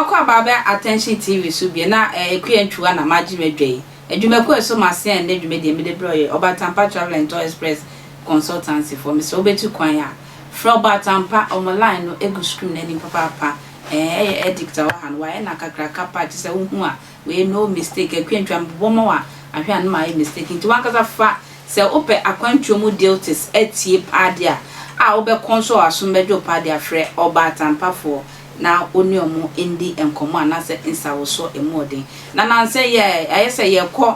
kwa baba attention TV so bi na ekuyentwa na magimedwe adwumako so mase and adwumede me de broye Obatampa Travel and Tour Express consultancy for Mr. Obetu kwan ya from Obatampa online no egu screen na ni papa editor wa han wa na kakraka part se hu a we no mistake ekuyentwa bomo wa ahwe an ma mistake nti wankaza fa se ope akwantwo mu dealtis etie padia a obe console asombejo padia frɛ Obatampa for na oni omo indi enkomo anase insawo so emodin na nanse ye ayese ye kɔ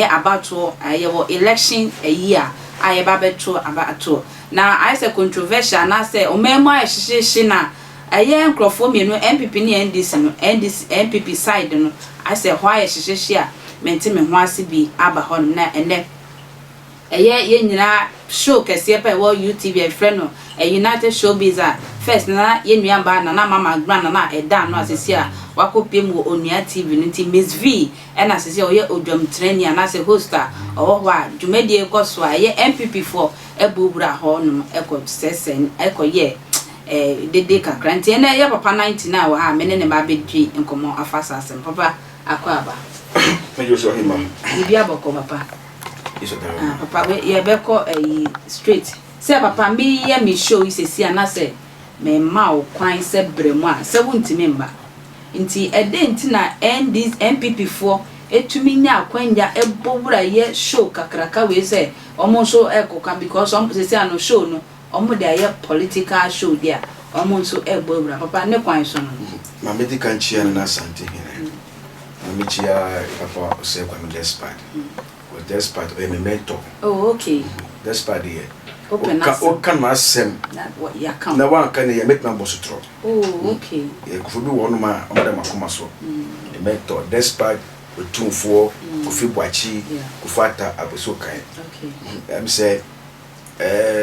abato wo election year aye babeto abato na ayese controversial anase omemo ayehyehyehye na nkrofo mienu MPP ni NDC no MPP side no ayese ho ayehyehyehye a menti me ho ase bi aba hon na ene ye nyina show kese pa wo UTV friend no United Showbiz first na ye nuamba na mama grana na eda no asesi a wakopiem wo onua TV nti Miss V na asesi o ye odwam training na se hoster owo ho a dwumedie koso a ye MPP4 ebubura ho no eko sesen eko ye dede kakra nti na ye papa 99 wa ha mene ne ba bedwi nkomo afasa asem papa akwaba mejo so hima bibia boko papa papa we ye beko straight se papa mbi ye me show isesi anase me ma o kwan se bremu a se wuntimi mba nti ede nti na this MPP4 etumi nya akwanja ebowura ye show kakraka we se omo so ekoka because omo sesi ano show no omo de ye political show dia omo so ebowura papa ne kwan so no ma medical chia na asante hene ma mechia papa se kwa me despite with despite o me mentor oh okay despite here open us can my sem what ya come na wan kan ye make na bosutro oh okay e ko bi wo no ma o da makoma so e mentor despite otumfo Kofi Boachi kufata abeso kan okay am say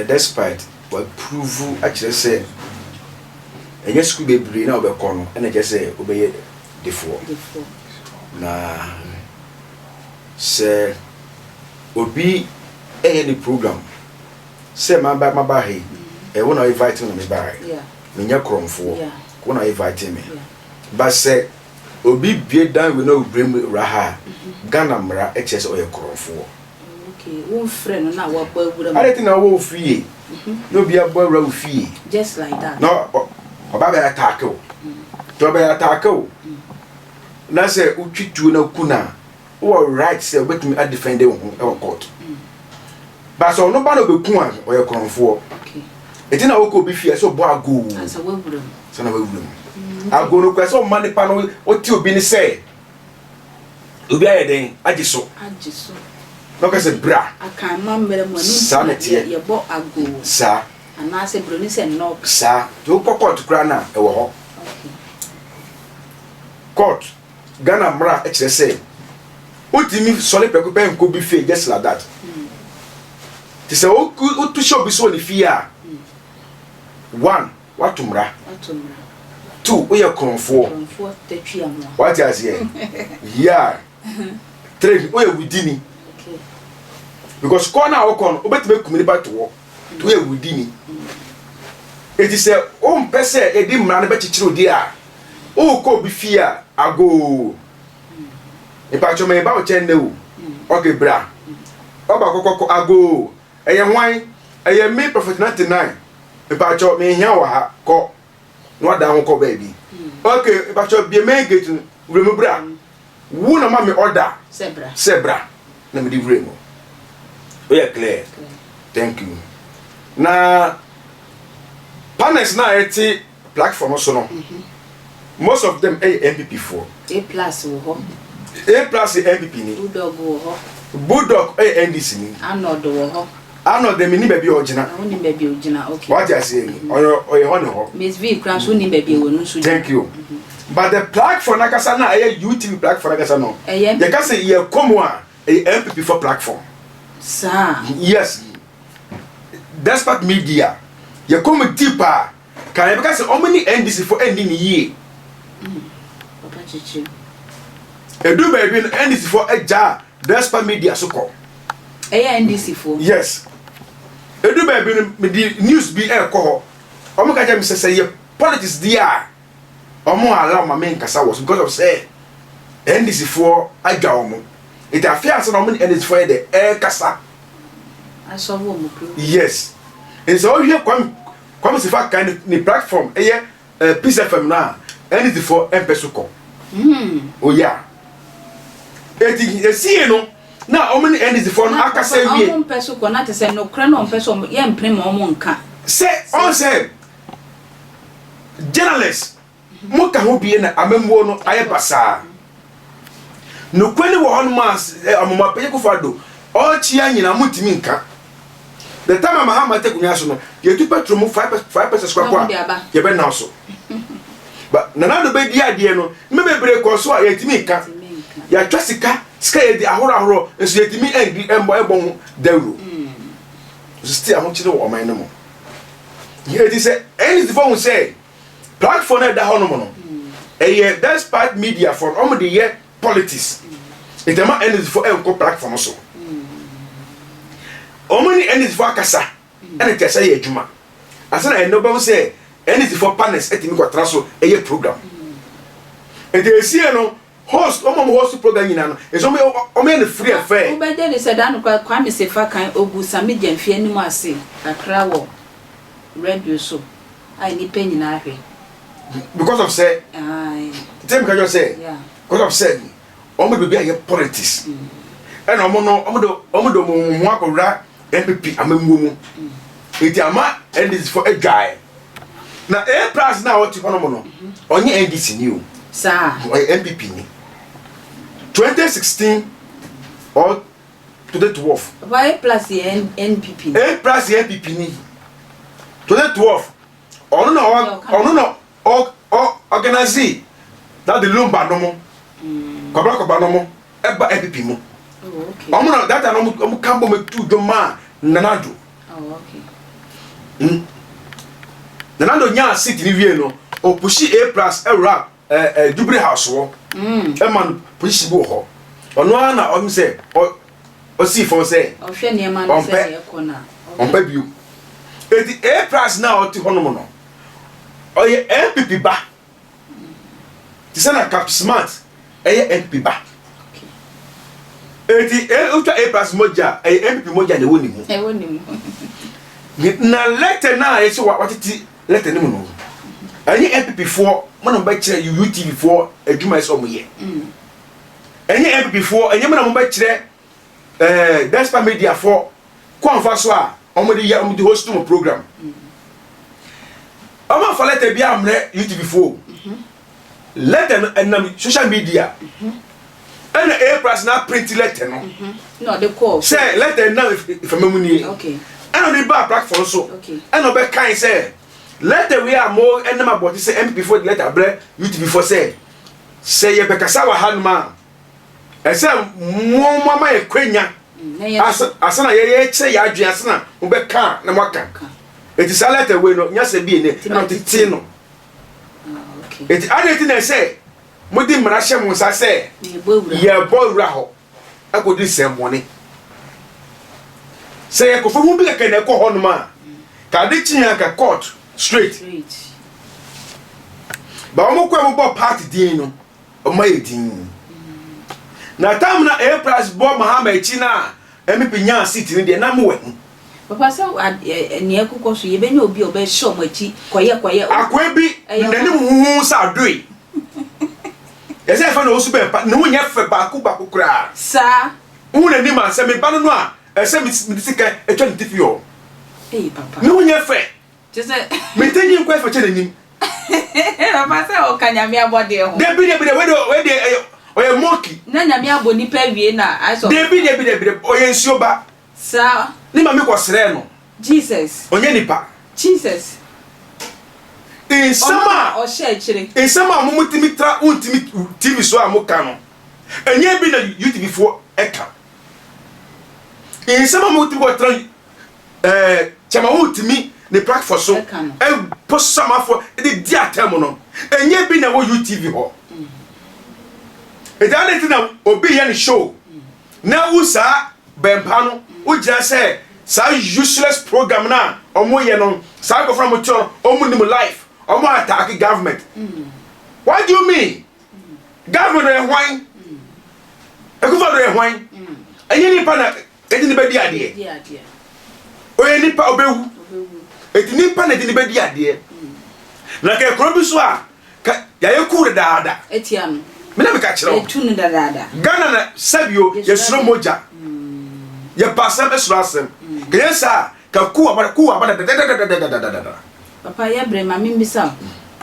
despite what prove actually say enye school bebre na obekọ no na je say obeye defo na say obi any program say my ba he e wona invite me ba me nya kromfo wona invite me but say obi bie dan we no brem raha Ghana mra hs oye kromfo okay one friend na wa ba wura I think na wo fie no bia ba wura fie just like that no oba ba attack o to ba attack o na say utwitu na kuna wo right say obetumi a defend e wo court but so no ba no be kun a oye kromfo okay etina wo ko bi fie so bo ago asa wa wura so na wa wura ago no kwa so mani pa no o ti obi ni say obi ayeden agiso no ka se bra aka mamere mo ni ye bo ago sa ana se bro ni se no sa to court kra na e wo ho okay court Ghana mra e kire say otimi sole peku pe nko bi fe just like that ti se o tu show bi so ni fi a one watumra 2 we are konfo tetwia mo what is here yeah 3 we are within okay because corner o kon obetime kumini ba to we are within it is a person e di mra na be chichiro di a o ko bi fi a ago e pa cho me ba o chen ne o okay bra o ba kokoko ago eye hwan eye me prophet 99 e pa cho me hia wa ha ko no da ho ko baby okay ba cho bi me gate remu bra wu na ma me order sebra na me di remu o ya clear thank you na panels na eti platform so no most of them MPP4 A+ wo ho A+ MPP ni Bulldog wo ho Bulldog NDC ni Anod wo ho Anod dem ni baby original oni baby original okay what you say oyo ho ne ho Miss V crash oni baby wo no so thank you but the platform na kasa na UTV platform na kasa no ye kasa ye komo a MPP4 platform sir yes despite media ye komo deeper kan ye kasa o many NDC for ending ye papa chichi edu baby NDC for eja despite media so ko NDC for yes edu baby me di news bi e ko ho o mo ka je me say ye politics dia omo allow my main kasa was because of say NDC for adwa omo it affairs na omo NDC for the air kasa aso wo mo pro yes and so here come se fa kind ni platform Peace FM na NDC for empesuko oh yeah eti see no na omo NDC for no akasa wie omo empesuko na te say no kra no empeso ye mpre ma omo nka say on say journalists muka ho bie na amemwo no aye basa no kwani wo hon mas amoma peye ko fado o chia nyina mutimi nka the time Mahama take kunya so no ye tu petrol mu 5% kwa ye be now so but nana do be di ade no me bebre ko so ye timi nka ya twasika sika ye di ahoro enso ye timi endi embo ebon dawro still ahon chire wo man no mo ye di say any phone say platform na da hono mo no despite media for omo the year politics it am end for enko platform so omo ni end for akasa and kasa ye adwuma asana eno ba say end for panels etimi ko traso program and they see no host host program nyina no is omo en free affair oba dey say dan kwa me se fa kan ogusa me jamfie anim ase akra wo radio so ai ni pe nyina ahwe because of say tell me just say because of say omo be be politics and omo do mo akora MPP amemwo mu eti ama NDC for a guy na a plus na what hono mo no onye NDC ni o sir MPP ni 2016 or 2012 why plus NPP a plus MPP ni 2012 ono no organize that the lumba no mo kwabra no mo eba MPP mo okay omo no that no kambo me tu do ma nanado okay nanado nya seat ni wie no o pushi A plus rap Jubilee house wo man pushi bo ho ono na o say o si for say o hwe ne ma no say e ko na on pa biu eti A plus na o ti hono mo no o ye MPP ba ti say na cap smart MPP ba eti uta A plus moja MPP moja ne woni mu na letter na ye so watiti letter ni mu no any MPP for mo no ba kire UTV for adwuma so mo ye any MPP for any mo no ba kire Despa media for konfa so a omo de host mo program omo for letter bia amre UTV for letter and social media and A plus na print letter no the call say letter now if amamuni okay and on the back platform so okay and obe kind say letter we are more enema about say MP before the letter bre UTV for say ye be kasa wa hanma e say mo mama e kwenya asana ye che ya adwen asana obe ka na mwaka it is a letter we no nya say bi ne na titi no okay it anything I say modi mra hye mo sa say ye bowura ho akodi semone say ko fu bi ka na ko ho no ma ka de chinya ka court straight ba mo ko mo bo party din no o ma yedin na tam na A plus bo Mahama echi na MP nya seat ni de na mo we papa say ne akukọ so ye be nya obi obe show mo echi koye akwa bi na ni hu sa doi yes I fa na Owusu Bempah ne hu nya fe ba ku kra sa hu na ni ma se me ba no a ese mi sika etwa ni tifi yo papa ne hu nya fe just me tanyi nkwa fa che na nim papa say o kanyame abode ho de bi we de oye monkey na nyame aboni pa wie na I saw de bi oye nsuo ba sa ni ma me ko sere no Jesus onye nipa Jesus in sama o share chire in sama mo mutimi tra untimi TV so amoka no enye bi na UTV for eka in sama mo mutimi ko tra chama utimi ne platform so e posama for de dia tem no enye bi na wo UTV ho e da ne tina obi ye ne show na Owusu Bempah no ujira say sa useless program na omo ye no sa go from motor omo nim life omo attack government What do you mean? Government and wine. A good father and wine. And you need pana, anybody idea. Or any power. It need pana, anybody idea. Like a crobuswa. Yaku dada. Etiam. Never catch it. Tune dada. Ghana, Sabio, yes, no moja. Your pastor is rasem. Yes, sir. Kakua, but Papa, ya brema mimbisa.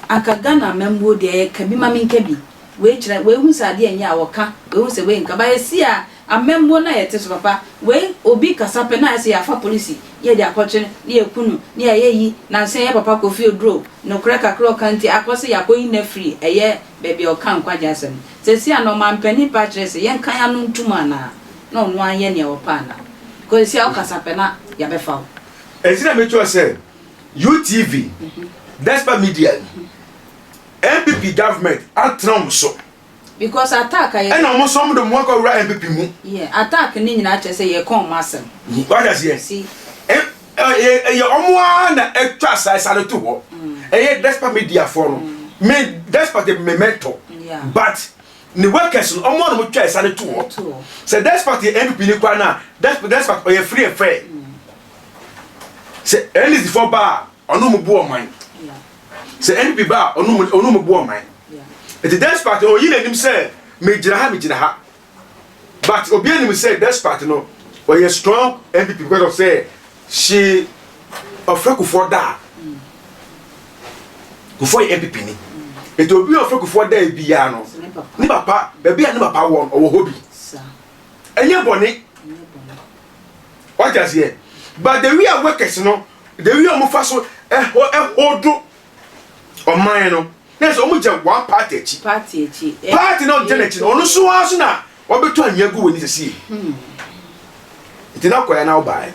Aka Ghana membo de kabi mami nkebi. We hu sade anya woka. We hu se we nka ba yesi a amembo na yete so papa. We obi kasape na yesi afa police. Ye de akotwe ne ekunu ne ayeyi na nsen ye papa Kofi Odro. No kra kakro kanti akose yakoyi na free. Eye baby o kan kwaje asem. Sesi a no mampani patrese ye nkan ya no ntuma na. No no anye ne opa na. Ko si a kasape na ya befa. Ezina mecho say UTV. Despa media. MPP government atram so because attack I and almost some of them work over MPP mu attack ni nyina che say ye come masem what does here see omo na etwa sai to ho despa media for no me despa the memento but the workers omo no twa sai to ho say despa the MPP ni kwa na despa o ye free and fair say any for bar onu mu bu o man say NP ba onu mo bo man it dance party o yin anim say me gira ha but obi anim say dance party no o ye strong NP because of say she ofreku for da go for NP ni it obi ofreku for da bia no ni papa be bia ni papa won o hobi enye boni what just here but the we are workers no the we am fa so odo o man no na so mu je one party party no je no so aso na obeto anyagu woni sesi iti na koya na obai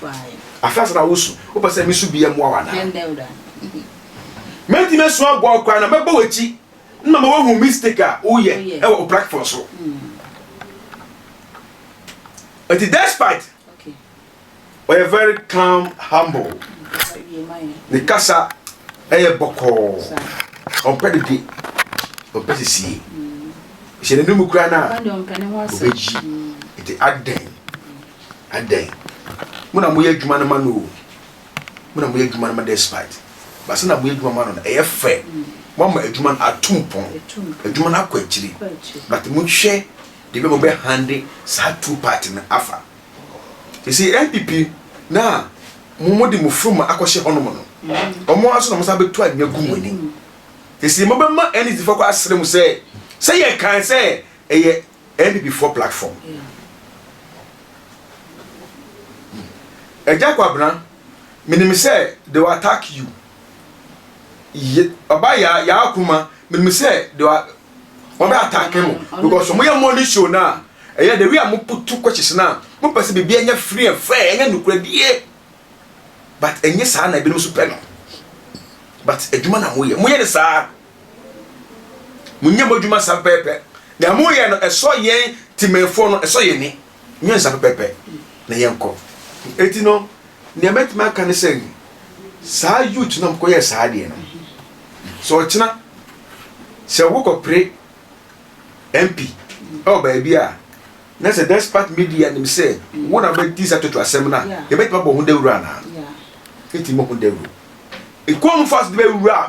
afasa na wosu o pese mi su bia mu awa na menti me so agbo kwa na meba wachi na ma wo mistake a o ye e wo platform so but despite we are very calm humble the kasa eye boko on pede di o pede si je ne numu kura na obeji ite aden muna mo ye adwuma na ma no muna mo ye adwuma na ma despite basa na mo ye adwuma ma no eye fe mo ma adwuma atumpon adwuma na kwachiri but mo hwe de be mo be hande sa two party na afa you see MPP na mo di mo from akoshe hono mo no omo aso na mo sa betu anyagu moni esi mo be ma anything for kwa asre mo say ye kan say eye MPP for platform eja kwa bra minim say they will attack you obaya ya akuma minim say they will attack him because mo ye money show na eye the way am putu questions na mo pese be bia nya free and fair nya nukura die but enye sa na ebinom so pe no but adwuma na mo ye ne sa munye modwuma sa pepe na mo ye no eso yen timefo no eso ye ni nyen sa pepe na yenko eti no ne metima kan say sa youth no ko ye sa de no so china se wo ko pre MP o ba bia na se despite media nim say wona ba tisa to asem na ye metima bo hunde wura na eti mo hunde wura e kom fast be wura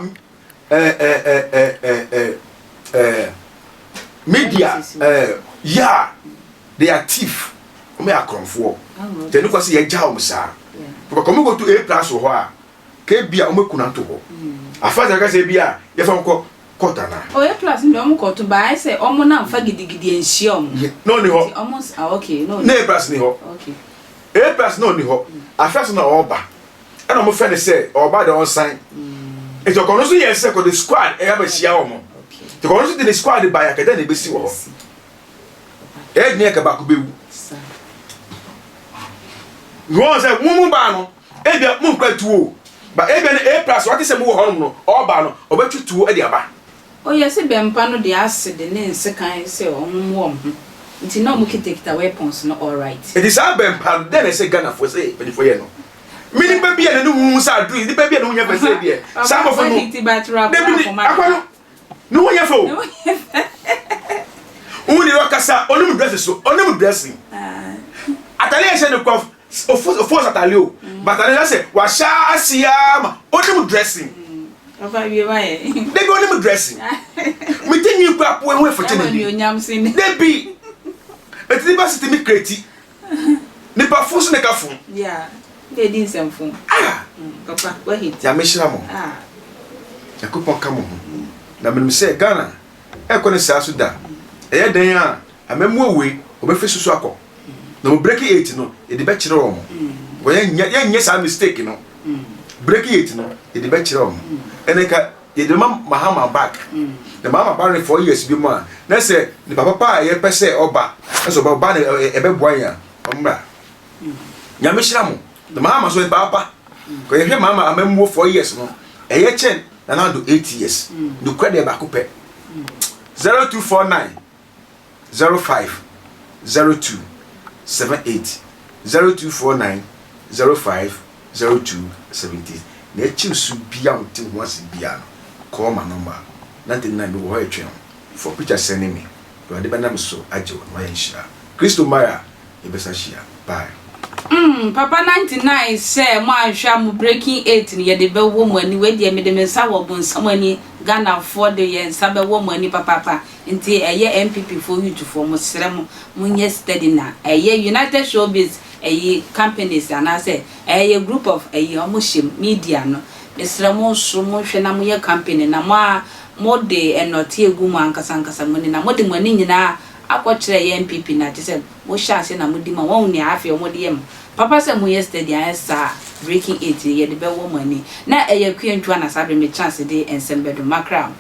media yeah they are thief me akromfo te no kwase ye jaw msa because come go to A+ ho a ke bia o mekuna to ho afa ja ka se bia ye fa nko kota na o A+ ndi o mko to ba say o mo na mfa gidigidi enhie o no ni ho almost okay no na A+ ni ho okay A+ no ni ho afa so na oba e no mo fe ne say oba de on sign e to kono so ye say ko the squad e ba hia o mo to kono so the squad ba ya ka da na be si wo ho e ni ka ba ko bewu no say mumu ba no e bia mu nkwa tuo ba e bia na A+ what say mu wo ho no oba no obetwu tuo e de aba o yes Bempah no de acid ne nsekan say o mu ho nti na mu kitekita weapons no all right it is a Bempah then say Ghana for say for ye no mini ba bia na no mu sa do ni ba bia na nya fa say bia some of no ti ba tra no one yefo uni wakasa onum dress so onum dressing atale se no kof of atale o but atale say wa sha asiam onum dressing papa wie wae they go onum dressing me tinyi kwa po ehwe fote na ni onyam sin they be etini ba siti mi kreti ni pa fusu ne ka fun yeah they din semfun papa wa hit ya me shira mo yakopon ka mo na me say Ghana e ko ne sa so da e den a amemu awe obefe susu akọ na mo break 8 no e de be kire o mo wo ye sa mistake no break 8 no e de be kire o mo eneka ye de mahama back the mama barre 4 years bi mo na say ni papa pa ye pese oba so ba na e be boan ya omra nyame hira mo the mama so e papa ko ye hwe mama amemu 4 years no e ye chen na na do 8 years do kwede ba ko pe 0249 05 02 78 0249 05 02 78 na chiusu bia unti wasi bia call my number 99 do ho etwe for picture sending me do ade banam so ajo no ya nhia Kristo Maya ebesa hia bye papa 99 say mo ahwa mo breaking 8 ni ye de be wo mo ani we de me de me sa wo bonsam ani Ghana for the ye sa be wo mo ani papa nti eye MPP for you to for mo sere mo nye steady na eye United Showbiz eye companies and say eye group of eye omoshim media no mesere mo so mo hwe na mo ye company na mo de enoti egu mo ankasa mo ni na mo de mo ani nyina akọchire ye MPP na tese mo sha ase na mo di ma won ni afi o mo de yem papa say mo yesterday asa breaking 8 ye de be wo mo ani na eye kwiantwa na sabe me chance de ensembedo makra